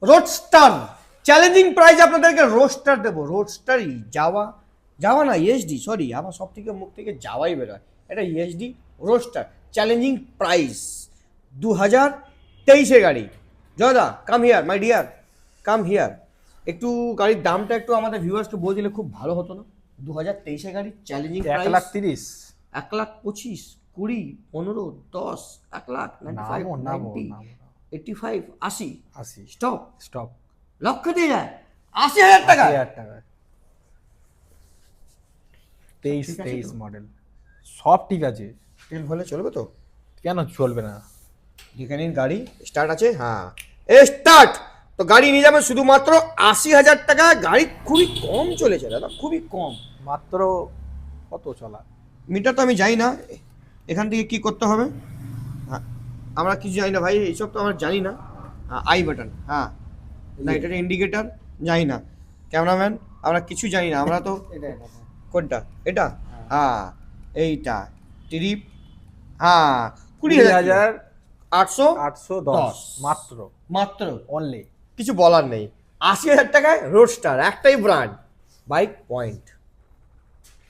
Roadster challenging prize আপনাদেরকে roadster দেবো। রোডস্টারই যাওয়া না ইএসডি, সরি আমার সব থেকে মুখ থেকে যাওয়াই বেরোয়। এটা ইএসডি রোডস্টার চ্যালেঞ্জিং প্রাইস 2023 গাড়ি। জয়দা come here my dear, come here. একটু গাড়ির দামটা একটু আমাদের ভিউয়ার্সকে বলে দিলে খুব ভালো হতো না। 2023 গাড়ি চ্যালেঞ্জিং প্রাইস 1,30,000 1,25,000 20 15 10 1,00,000 95 90 85 80 স্টপ স্টপ লক্ষ দিয়ে যায় 80,000 টাকা। 80,000 টাকা 23 মডেল, সব ঠিক আছে। তেল ভরলে চলবে তো? কেন চলবে না? এখানে গাড়ি স্টার্ট আছে, হ্যাঁ স্টার্ট। তো গাড়ি নিয়ে যাবেন শুধুমাত্র 80,000 টাকা। গাড়ি খুবই কম চলেছে দাদা, খুবই কম। মাত্র কত চলা? মিটার তো আমি জানি না, এখান থেকে কি করতে হবে হ্যাঁ আমরা কিছু জানি না ভাই, এইসব তো আমরা জানি না। আই বাটন, হ্যাঁ না এটা ইন্ডিকেটার জানি না। ক্যামেরাম্যান আমরা কিছু জানি না, আমরা তো কোনটা এটা, হ্যাঁ এইটা ট্রিপ, হ্যাঁ 20,810 মাত্র মাত্র অনলি। কিছু বলার নেই। 80,000 টাকায় রোডস্টার, একটাই ব্র্যান্ড, বাইক পয়েন্ট।